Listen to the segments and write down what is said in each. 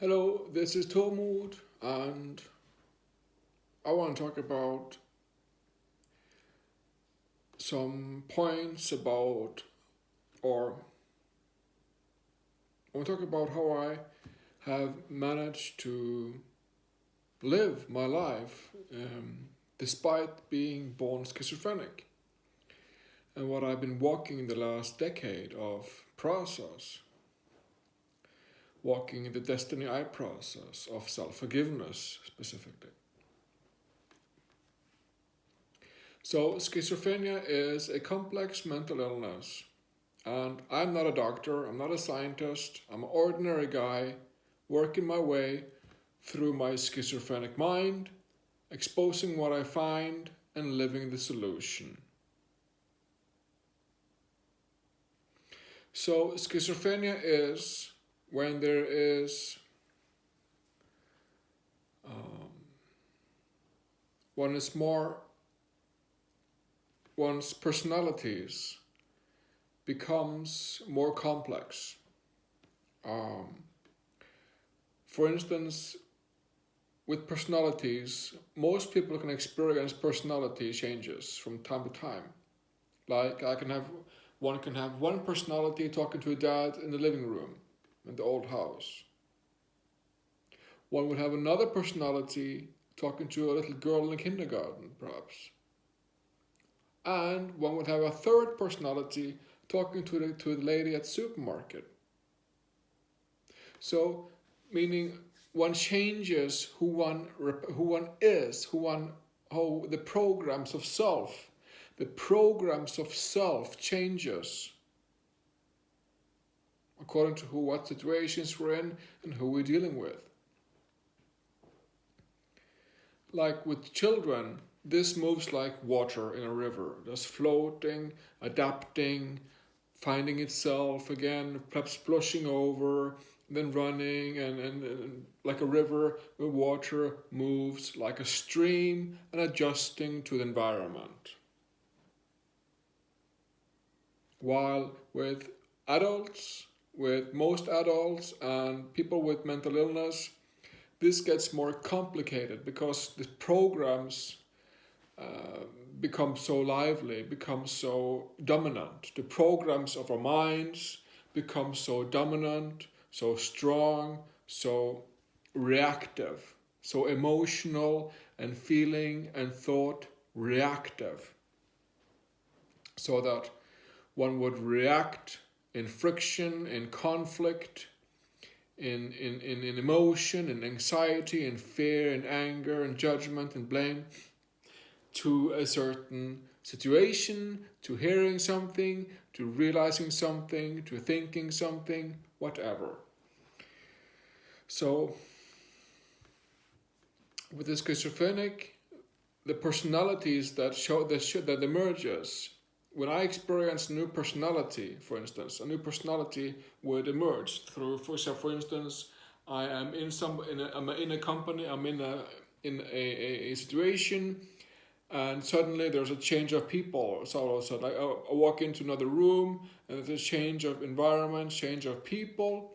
Hello, this is Tormod, and I want to talk about some points about, or I want to talk about how I have managed to live my life despite being born schizophrenic, and what I've been walking in the last decade of process, walking in the destiny I process of self forgiveness specifically. So, schizophrenia is a complex mental illness. And I'm not a doctor, I'm not a scientist, I'm an ordinary guy working my way through my schizophrenic mind, exposing what I find, and living the solution. So, schizophrenia is when there is um, one is more one's personalities becomes more complex. Um, for instance, with personalities, most people can experience personality changes from time to time. Like one can have one personality talking to a dad in the living room in the old house. One would have another personality talking to a little girl in the kindergarten, perhaps. And one would have a third personality talking to the lady at the supermarket. So, meaning one changes who one is, how the programs of self changes according to what situations we're in and who we're dealing with. Like with children, this moves like water in a river, just floating, adapting, finding itself again, perhaps sploshing over, then running, and like a river where water moves like a stream and adjusting to the environment. While with most adults and people with mental illness, this gets more complicated because the programs uh, become so lively, become so dominant. The programs of our minds become so dominant, so strong, so reactive, so emotional and feeling and thought reactive. So that one would react in friction, in conflict, in emotion, in anxiety, in fear, in anger, in judgment, and blame to a certain situation, to hearing something, to realizing something, to thinking something, whatever. So, with the schizophrenic, the personalities that emerges. When I experience a new personality, for instance, a new personality would emerge through, for instance, I am I'm in a company, I'm in a situation, and suddenly there's a change of people. So all of a sudden, I walk into another room, and there's a change of environment, change of people,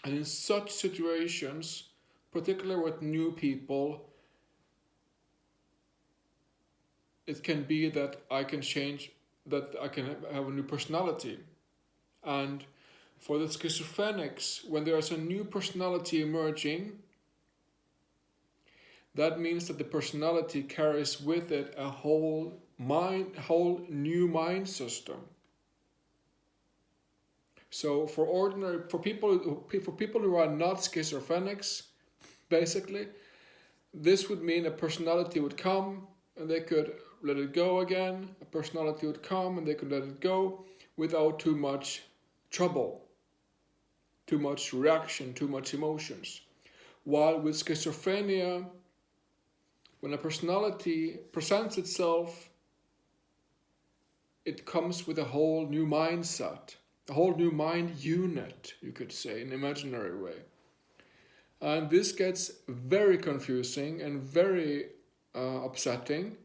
and in such situations, particularly with new people, it can be that I can change, that I can have a new personality. And for the schizophrenics, when there's a new personality emerging, that means that the personality carries with it a whole new mind system. So for people who are not schizophrenics, basically, this would mean a personality would come and they could let it go again. A personality would come and they could let it go without too much trouble, too much reaction, too much emotions. While with schizophrenia, when a personality presents itself, it comes with a whole new mindset, a whole new mind unit, you could say, in an imaginary way. And this gets very confusing and very upsetting,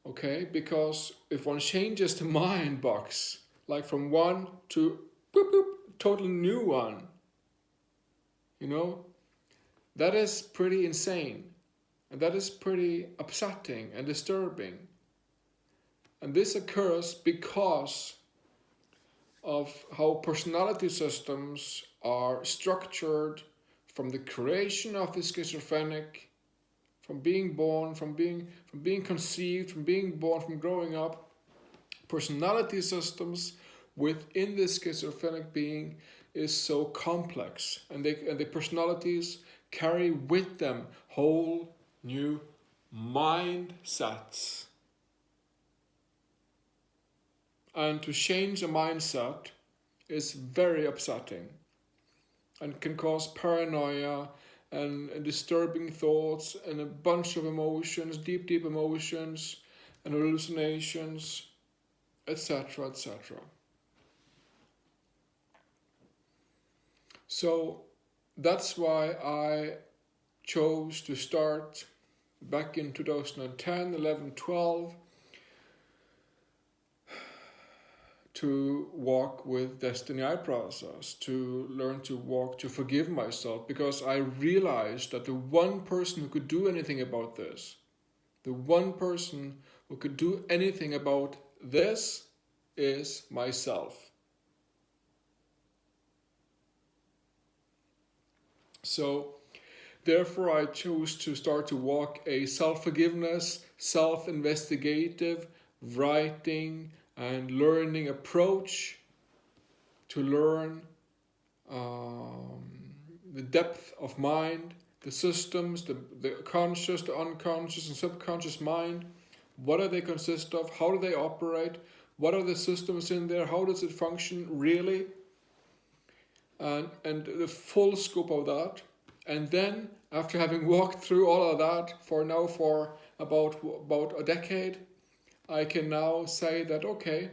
okay? Because if one changes the mind box, like from one to boop, boop, total new one, You know, that is pretty insane. And that is pretty upsetting and disturbing. And this occurs because of how personality systems are structured from the creation of the schizophrenic, from being born, from being conceived, from being born, from growing up. Personality systems within the schizophrenic being is so complex, and the personalities carry with them whole new mindsets. And to change a mindset is very upsetting and can cause paranoia and disturbing thoughts and a bunch of emotions, deep emotions and hallucinations, etc., etc. So that's why I chose to start back in 2010, 11, 12 to walk with Destiny I process, to learn to walk, to forgive myself, because I realized that the one person who could do anything about this, the one person who could do anything about this is myself. So therefore I chose to start to walk a self-forgiveness, self-investigative, writing and learning approach to learn the depth of mind, the systems, the conscious, the unconscious and subconscious mind. What do they consist of? How do they operate? What are the systems in there? How does it function really? And the full scope of that. And then, after having walked through all of that for about a decade, I can now say that, okay,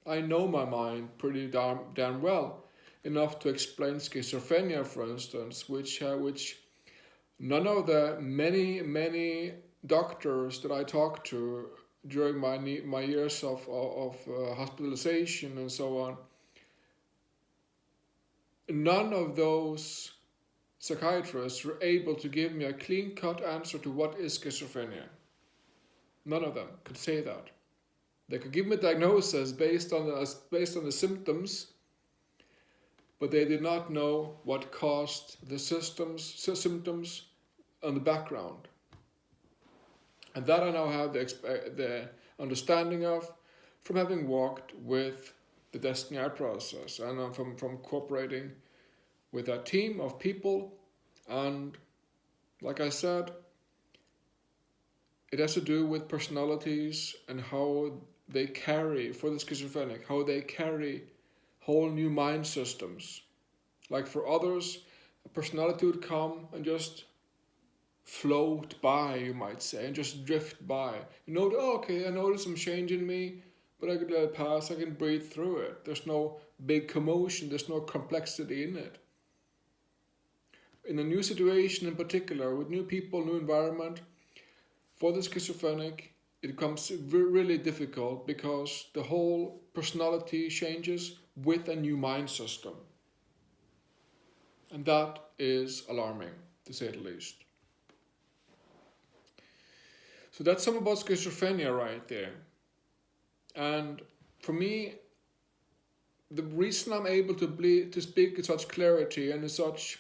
I know my mind pretty damn well, enough to explain schizophrenia, for instance, which none of the many doctors that I talked to during my years of hospitalization and so on, none of those psychiatrists were able to give me a clean-cut answer to what is schizophrenia. None of them could say that. They could give me a diagnosis based on the symptoms, but they did not know what caused the symptoms on the background. And that I now have the understanding of from having walked with the Destiny I process and from cooperating with a team of people. And like I said, it has to do with personalities and how they carry, for the schizophrenic, how they carry whole new mind systems. Like for others, a personality would come and just float by, you might say, and just drift by. You know, oh, okay, I noticed some change in me, but I could let it pass, I can breathe through it. There's no big commotion, there's no complexity in it. In a new situation in particular, with new people, new environment, for the schizophrenic, it becomes really difficult because the whole personality changes with a new mind system. And that is alarming, to say the least. So that's some about schizophrenia right there. And for me, the reason I'm able to speak with such clarity and in such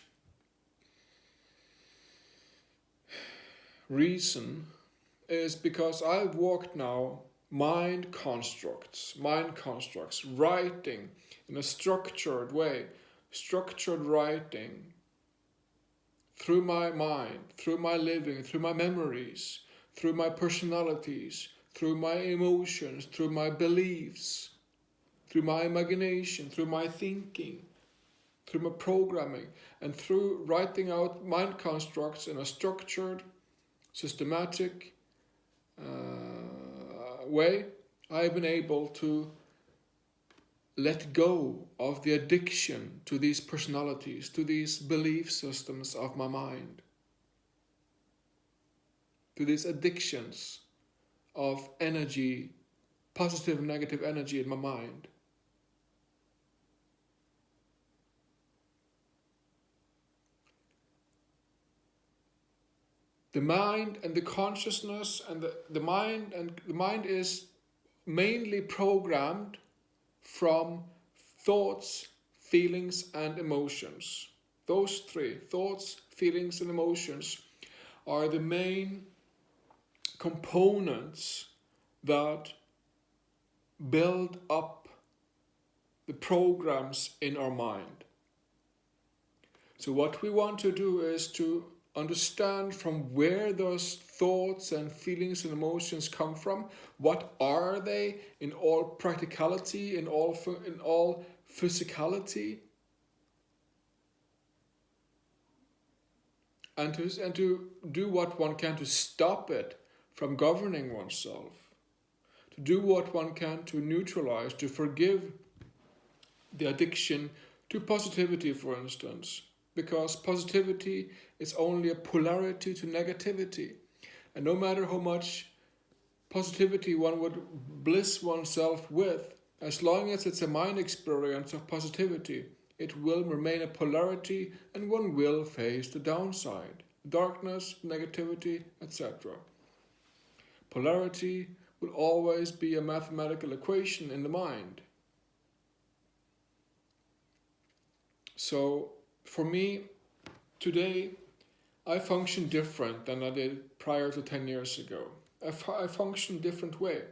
reason is because I've walked now mind constructs, writing in a structured way, structured writing through my mind, through my living, through my memories, through my personalities, through my emotions, through my beliefs, through my imagination, through my thinking, through my programming, and through writing out mind constructs in a structured, systematic way, I've been able to let go of the addiction to these personalities, to these belief systems of my mind, to these addictions of energy, positive and negative energy in my mind. the mind and the consciousness and the mind is mainly programmed from thoughts, feelings, and emotions. Those three, thoughts, feelings, and emotions, are the main components that build up the programs in our mind. So what we want to do is to understand from where those thoughts and feelings and emotions come from. What are they in all practicality, in all physicality, and to do what one can to stop it from governing oneself, to do what one can to neutralize, to forgive the addiction to positivity, for instance, because positivity is only a polarity to negativity. And no matter how much positivity one would bliss oneself with, as long as it's a mind experience of positivity, it will remain a polarity and one will face the downside, darkness, negativity, etc. Polarity will always be a mathematical equation in the mind. So for me, today, I function different than I did prior to 10 years ago. I function a different way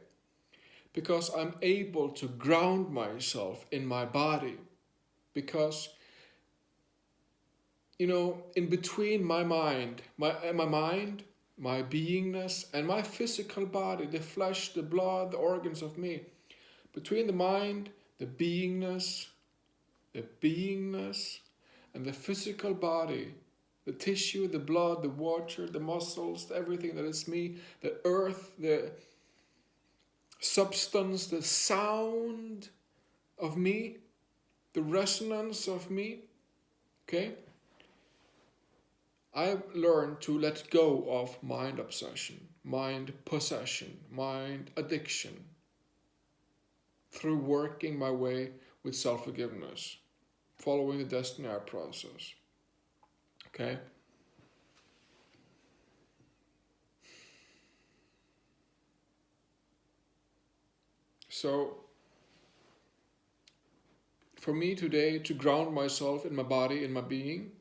because I'm able to ground myself in my body. Because, in between my mind, my beingness, and my physical body, the flesh, the blood, the organs of me, between the mind, the beingness, and the physical body, the tissue, the blood, the water, the muscles, everything that is me, the earth, the substance, the sound of me, the resonance of me, okay? I've learned to let go of mind obsession, mind possession, mind addiction through working my way with self-forgiveness, following the Destiny process, okay? So, for me today, to ground myself in my body, in my being,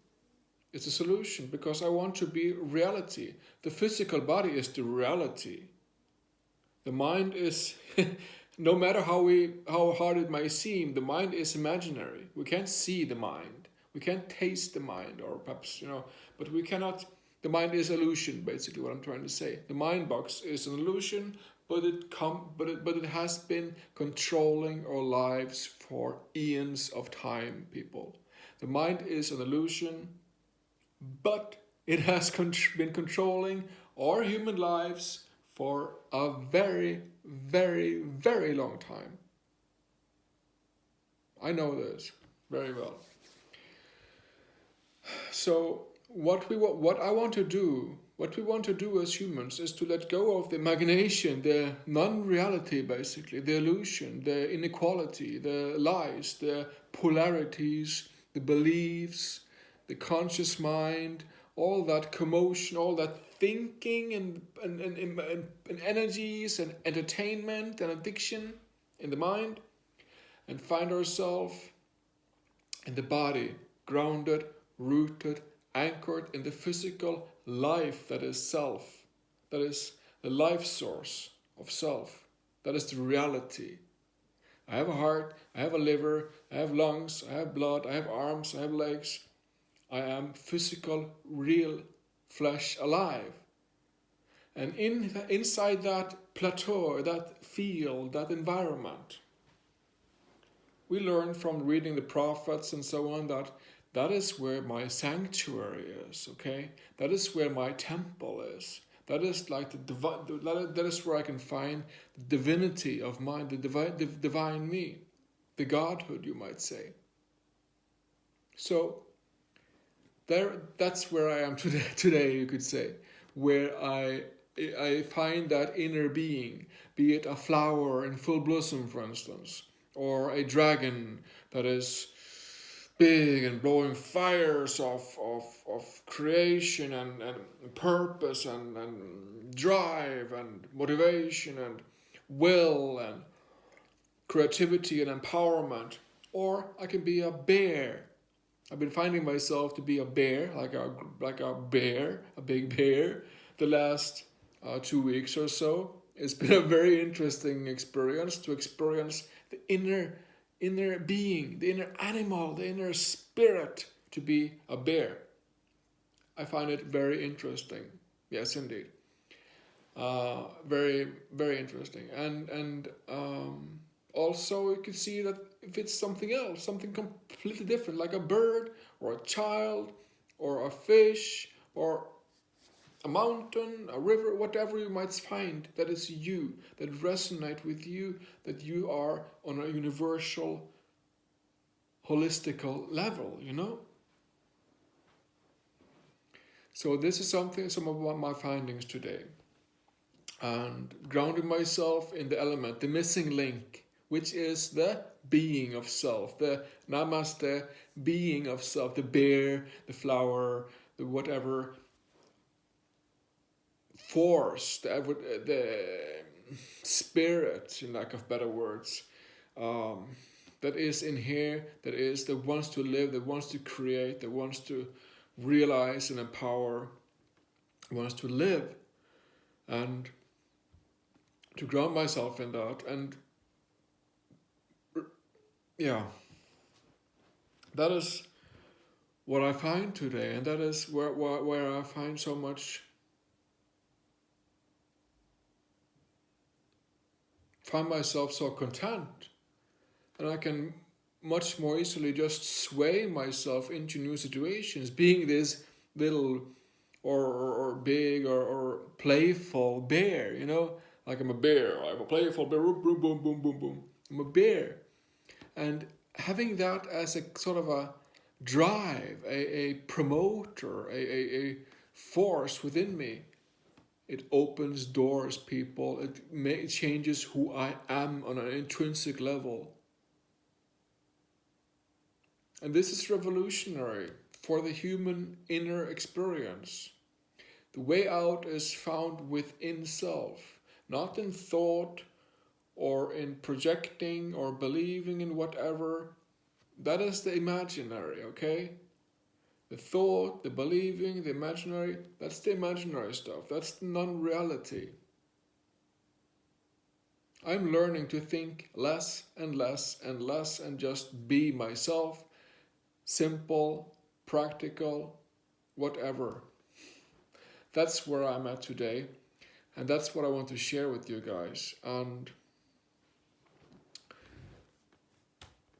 is a solution because I want to be reality. The physical body is the reality. The mind is, no matter how hard it may seem, the mind is imaginary. We can't see the mind. We can't taste the mind, or perhaps, but we cannot. The mind is illusion, basically, what I'm trying to say. The mind box is an illusion, but it has been controlling our lives for eons of time, people. The mind is an illusion, but it has been controlling our human lives for a very, very, very long time. I know this very well. So what we want to do as humans is to let go of the imagination, the non-reality, basically, the illusion, the inequality, the lies, the polarities, the beliefs, the conscious mind, all that commotion, all that thinking and energies and entertainment and addiction in the mind, and find ourselves in the body, grounded, rooted, anchored in the physical life that is self, that is the life source of self, that is the reality. I have a heart, I have a liver, I have lungs, I have blood, I have arms, I have legs. I am physical, real, flesh alive. And inside that plateau, that field, that environment, we learn from reading the prophets and so on that is where my sanctuary is, okay? That is where my temple is. That is like that is where I can find the divinity of mine, the divine me, the godhood, you might say. So that's where I am today, you could say, where I find that inner being, be it a flower in full blossom, for instance, or a dragon that is big and blowing fires of creation and purpose and drive and motivation and will and creativity and empowerment. Or I can be a bear. I've been finding myself to be a bear, like a bear, a big bear, the last 2 weeks or so. It's been a very interesting experience to experience the inner being, the inner animal, the inner spirit to be a bear. I find it very interesting. Yes, indeed. Very, very interesting. And also you can see that if it's something else, something completely different, like a bird or a child or a fish or a mountain, a river, whatever you might find that is you, that resonate with you, that you are on a universal, holistical level, you know? So this is some of my findings today. And grounding myself in the element, the missing link, which is the being of self, the namaste being of self, the bear, the flower, the whatever force, the spirit, in lack of better words, that is in here, that wants to live, that wants to create, that wants to realize and empower, wants to live, and to ground myself in that. And yeah, that is what I find today, and that is where I find so much, find myself so content, and I can much more easily just sway myself into new situations, being this little or big or playful bear, you know, like I'm a bear, I'm a playful bear, boom, boom, boom, boom, boom, boom. I'm a bear, and having that as a sort of a drive, a promoter, a force within me, it opens doors, people. It changes who I am on an intrinsic level. And this is revolutionary for the human inner experience. The way out is found within self, not in thought or in projecting or believing in whatever. That is the imaginary, okay? The thought, the believing, the imaginary, that's the imaginary stuff. That's the non-reality. I'm learning to think less and less and less and just be myself, simple, practical, whatever. That's where I'm at today, and that's what I want to share with you guys. And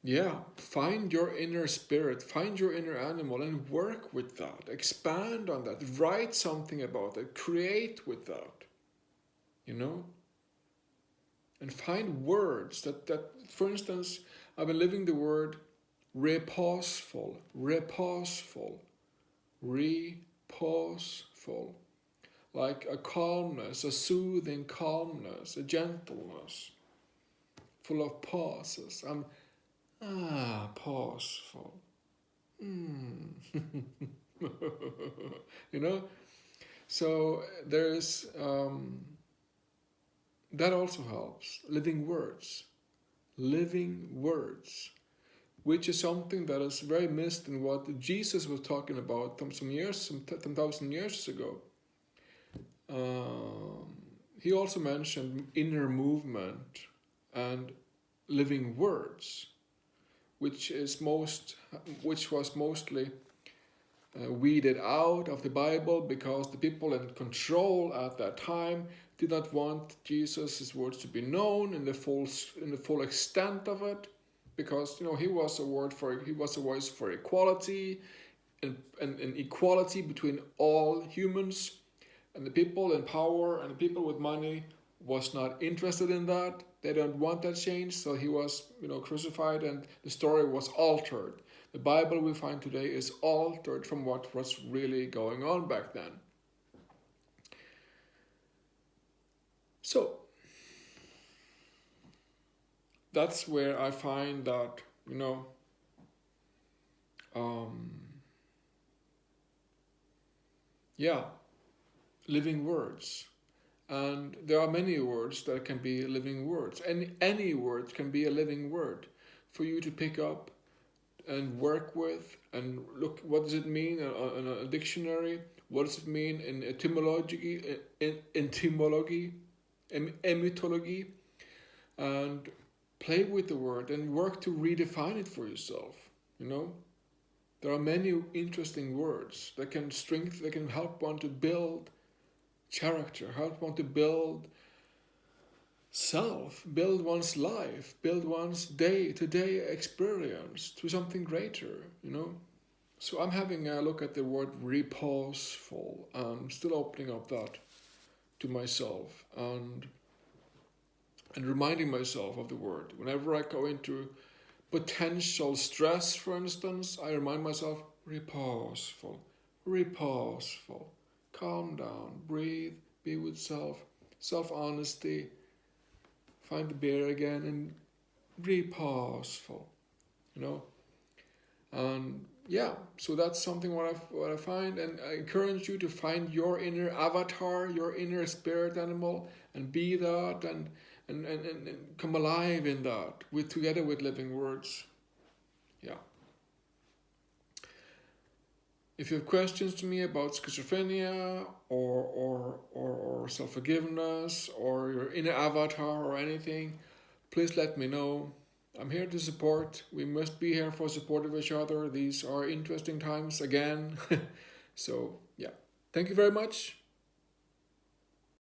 yeah, find your inner spirit, find your inner animal, and work with that. Expand on that. Write something about it. Create with that. You know? And find words that for instance, I've been living the word reposeful, reposeful, reposeful. Like a calmness, a soothing calmness, a gentleness, full of pauses. I'm pauseful. You know? So there's that also helps. Living words, which is something that is very missed in what Jesus was talking about some 10,000 years ago. He also mentioned inner movement and living words, which was mostly weeded out of the Bible because the people in control at that time did not want Jesus' words to be known in the full extent of it, because he was a voice for equality and equality between all humans, and the people in power and the people with money was not interested in that. They don't want that change, so he was crucified, and the story was altered. The Bible we find today is altered from what was really going on back then. So that's where I find that um, yeah, living words. And there are many words that can be living words. Any word can be a living word for you to pick up and work with and look, what does it mean in a dictionary? What does it mean in etymology, and play with the word and work to redefine it for yourself. You know, there are many interesting words that can that can help one to build character, help one to build self, build one's life, build one's day-to-day experience to something greater, you know. So I'm having a look at the word reposeful. I'm still opening up that to myself and reminding myself of the word. Whenever I go into potential stress, for instance, I remind myself, reposeful, reposeful, calm down, breathe, be with self, self-honesty, find the bear again and reposeful, you know. And yeah, so that's something what I find, and I encourage you to find your inner avatar, your inner spirit animal, and be that, and come alive in that with together with living words. Yeah. If you have questions to me about schizophrenia or self forgiveness or your inner avatar or anything, please let me know. I'm here to support. We must be here for support of each other. These are interesting times again. So, yeah. Thank you very much.